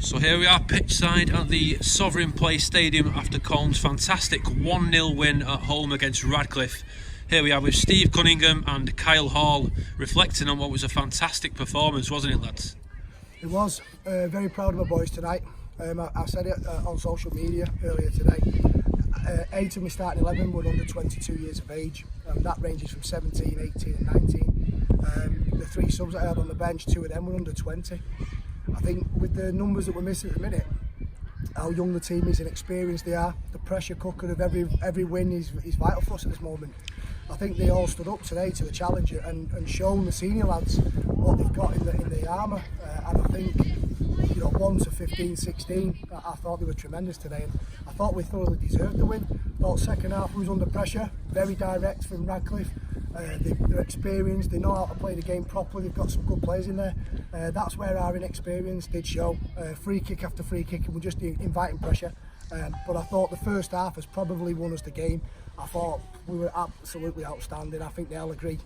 So here we are pitchside at the Sovereign Place Stadium after Colne's fantastic 1-0 win at home against Radcliffe. Here we are with Steve Cunningham and Kyle Hall reflecting on what was a fantastic performance, wasn't it, lads? It was. Very proud of my boys tonight. I said it on social media earlier today. 8 of my starting 11 were under 22 years of age. That ranges from 17, 18 and 19. The 3 subs that I had on the bench, 2 of them were under 20. I think with the numbers that we're missing at the minute, how young the team is and experienced they are, the pressure cooker of every win is vital for us at this moment. I think they all stood up today to the challenge and shown the senior lads what they've got in the armour. And I think, 1 to 15, 16, I thought they were tremendous today. And I thought we thoroughly deserved the win. I thought second half was under pressure, very direct from Radcliffe. They're experienced, they know how to play the game properly, they've got some good players in there. That's where our inexperience did show. Free kick after free kick, and we're just inviting pressure. But I thought the first half has probably won us the game. I thought we were absolutely outstanding. I think they'll agree.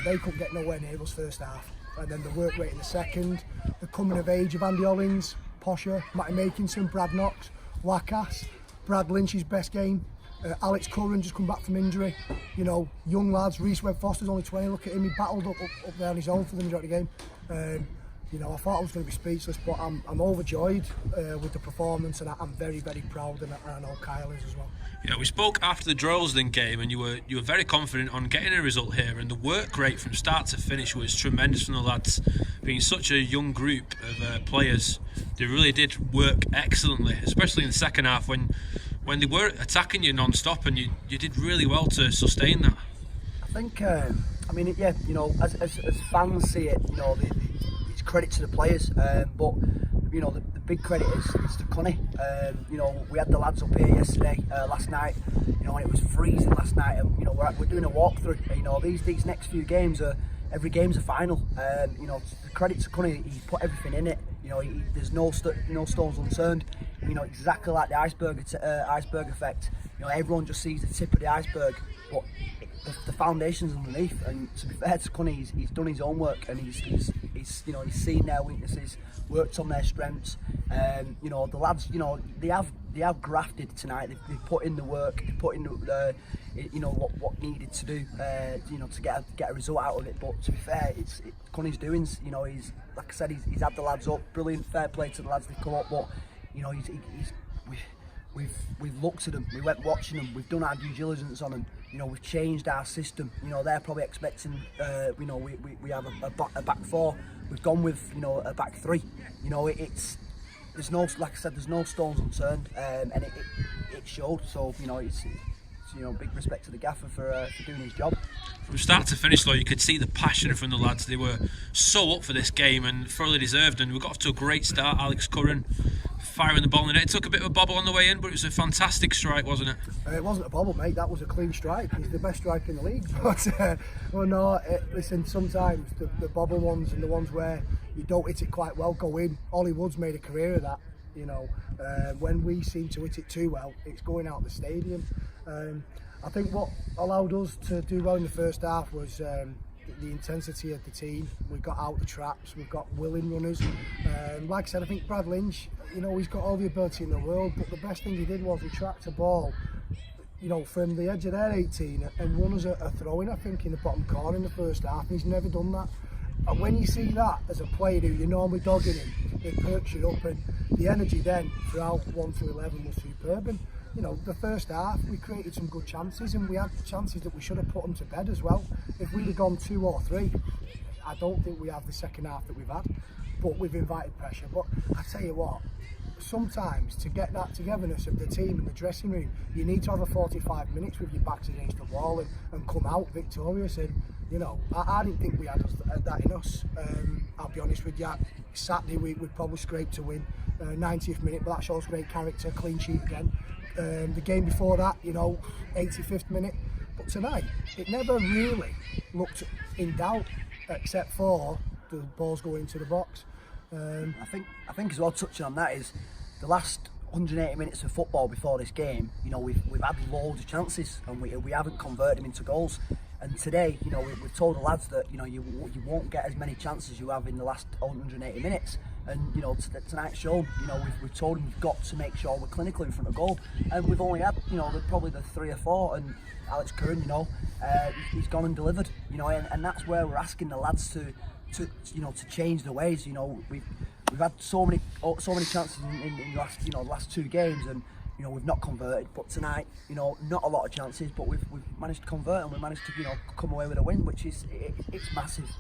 They couldn't get nowhere near us first half. And then the work rate in the second, the coming of age of Andy Hollins, Posher, Matty Makinson, Brad Knox, Wakas, Brad Lynch's best game. Alex Curran just come back from injury. Young lads. Reece Webb-Foster's only 20. Look at him, he battled up there on his own for the majority of the game. I thought I was going to be speechless, but I'm overjoyed with the performance, and I'm very, very proud, and I know Kyle is as well. Yeah, we spoke after the Droylsden game, and you were very confident on getting a result here, and the work rate from start to finish was tremendous from the lads. Being such a young group of players, they really did work excellently, especially in the second half when they were attacking you non-stop, and you did really well to sustain that. I think, as fans see it, it's credit to the players, but the big credit is to Colne. We had the lads up here last night, and it was freezing last night, and we're doing a walkthrough. These next few games every game's a final. The credit to Colne, he put everything in it. There's no stones unturned. Exactly like the iceberg effect. Everyone just sees the tip of the iceberg, but the foundation's underneath. And to be fair to Colne, he's done his own work, and he's seen their weaknesses, worked on their strengths. The lads, they have grafted tonight. They've put in the work. They put in what needed to do, to get a result out of it. But to be fair, it's Colne's doings. He's, like I said, he's had the lads up. Brilliant, fair play to the lads. They come up, but we've looked at them. We went watching them. We've done our due diligence on them. We've changed our system. They're probably expecting. We have a back 4. We've gone with a back 3. There's no, like I said, there's no stones unturned, and it showed. So it's big respect to the gaffer for doing his job. From start to finish, though, you could see the passion from the lads. They were so up for this game and thoroughly deserved. And we got off to a great start. Alex Curran firing the ball in the net. It took a bit of a bobble on the way in, but it was a fantastic strike, wasn't it? It wasn't a bobble, mate. That was a clean strike. He's the best striker in the league. But listen, sometimes the bobble ones and the ones where you don't hit it quite well go in. Ollie Wood's made a career of that. When we seem to hit it too well, it's going out the stadium. I think what allowed us to do well in the first half was the intensity of the team. We got out the traps, we've got willing runners. Like I said, I think Brad Lynch, he's got all the ability in the world, but the best thing he did was he tracked a ball, from the edge of their 18 and won us a throw-in, I think, in the bottom corner in the first half. He's never done that. And when you see that as a player who you're normally dogging him, it perks you up, and the energy then throughout 1 to 11 was superb. And the first half we created some good chances, and we had chances that we should have put them to bed as well. If we'd have gone 2 or 3, I don't think we have the second half that we've had, but we've invited pressure. But I tell you what, sometimes to get that togetherness of the team and the dressing room, you need to have a 45 minutes with your backs against the wall and come out victorious. And I didn't think we had that in us. I'll be honest with you, Saturday we'd probably scrape to win, 90th minute, but that shows great character, clean sheet again. The game before that, 85th minute. But tonight, it never really looked in doubt, except for the balls going into the box. I think as well, touching on that, is the last 180 minutes of football before this game. We've had loads of chances, and we haven't converted them into goals. And today, we've told the lads that you won't get as many chances you have in the last 180 minutes. And tonight shown, we've told him we've got to make sure we're clinical in front of goal, and we've only had probably the 3 or 4, and Alex Curran, he's gone and delivered, and that's where we're asking the lads to change their ways. We've had so many chances in the last 2 games, and we've not converted. But tonight, not a lot of chances, but we've managed to convert, and we managed to come away with a win, which is it's massive.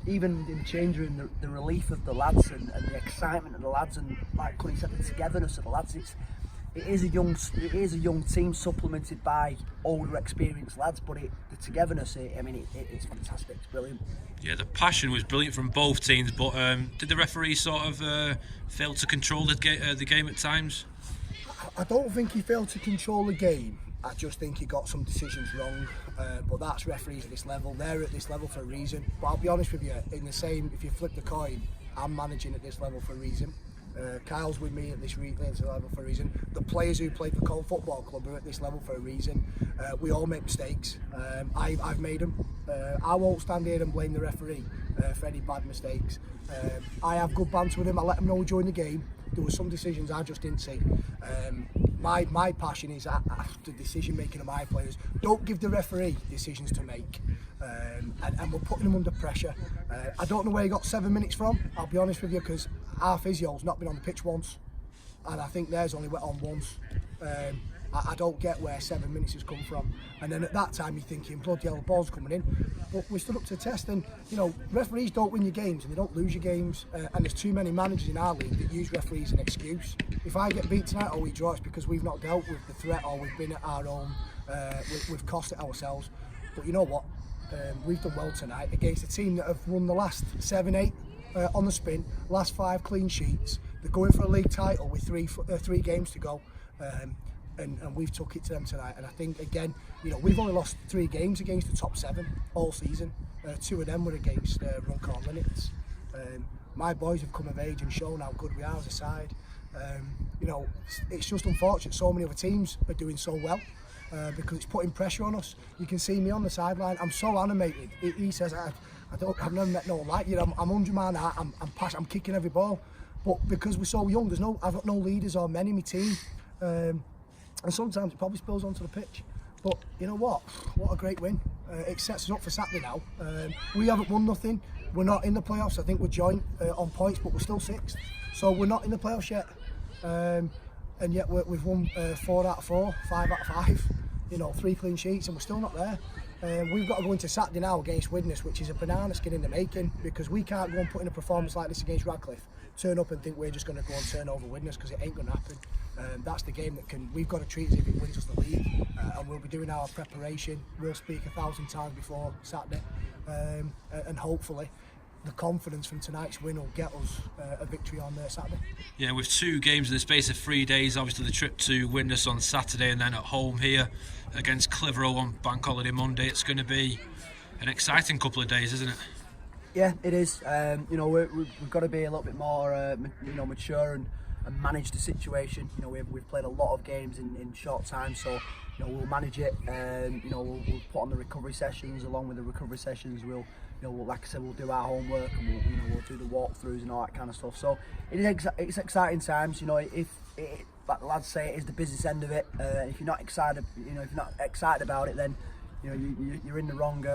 Even in the change room, the relief of the lads and the excitement of the lads, and like Cunningham said, the togetherness of the lads. It is a young team supplemented by older, experienced lads, but the togetherness, it's fantastic. It's brilliant. Yeah, the passion was brilliant from both teams, but did the referee sort of fail to control the game at times? I don't think he failed to control the game. I just think he got some decisions wrong, but that's referees at this level. They're at this level for a reason. But I'll be honest with you, if you flip the coin, I'm managing at this level for a reason. Kyle's with me at this level for a reason. The players who play for Colne Football Club are at this level for a reason. We all make mistakes. I've made them. I won't stand here and blame the referee for any bad mistakes. I have good banter with him. I let him know during the game. There were some decisions I just didn't see. My passion is after decision making of my players. Don't give the referee decisions to make, and we're putting them under pressure. I don't know where he got 7 minutes from. I'll be honest with you, because our physio's not been on the pitch once, and I think theirs only went on once. I don't get where 7 minutes has come from. And then at that time you're thinking, bloody hell, the ball's coming in. But we stood up to the test, and referees don't win your games and they don't lose your games. And there's too many managers in our league that use referees as an excuse. If I get beat tonight or we draw, it's because we've not dealt with the threat, or we've been at our own, we've cost it ourselves. But you know what? We've done well tonight against a team that have won the last 7, 8 on the spin, last 5 clean sheets. They're going for a league title with 3 games to go. And we've took it to them tonight, and I think again, we've only lost 3 games against the top 7 all season. 2 of them were against Colne. My boys have come of age and shown how good we are as a side. It's just unfortunate so many other teams are doing so well, because it's putting pressure on us. You can see me on the sideline. I'm so animated. He says, I've never met no one like you. I'm 100 man out. I'm passionate. I'm kicking every ball. But because we're so young, I've got no leaders or men in my team. And sometimes it probably spills onto the pitch. But you know what? What a great win. It sets us up for Saturday now. We haven't won nothing. We're not in the playoffs. I think we're joint on points, but we're still 6th. So we're not in the playoffs yet. And yet we've won 4 out of 4, 5 out of 5. 3 clean sheets, and we're still not there. We've got to go into Saturday now against Widnes, which is a banana skin in the making, because we can't go and put in a performance like this against Radcliffe, turn up and think we're just going to go and turn over Widnes, because it ain't going to happen. That's the game we've got to treat as if it wins us the league, and we'll be doing our preparation. We'll speak 1,000 times before Saturday, and hopefully the confidence from tonight's win will get us a victory on Saturday. Yeah, with 2 games in the space of 3 days, obviously the trip to Widnes on Saturday, and then at home here against Clitheroe on Bank Holiday Monday. It's going to be an exciting couple of days, isn't it? Yeah, it is. We've got to be a little bit more, mature and manage the situation. We've played a lot of games in short time, so we'll manage it. We'll put on the recovery sessions. Along with the recovery sessions, like I said, we'll do our homework, and we'll do the walkthroughs and all that kind of stuff. So it's exciting times. If like the lads say, it is the business end of it. If you're not excited, if you're not excited about it, then you're in the wrong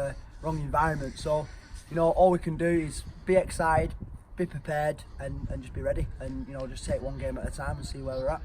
environment. So all we can do is be excited, be prepared, and just be ready, and just take one game at a time and see where we're at.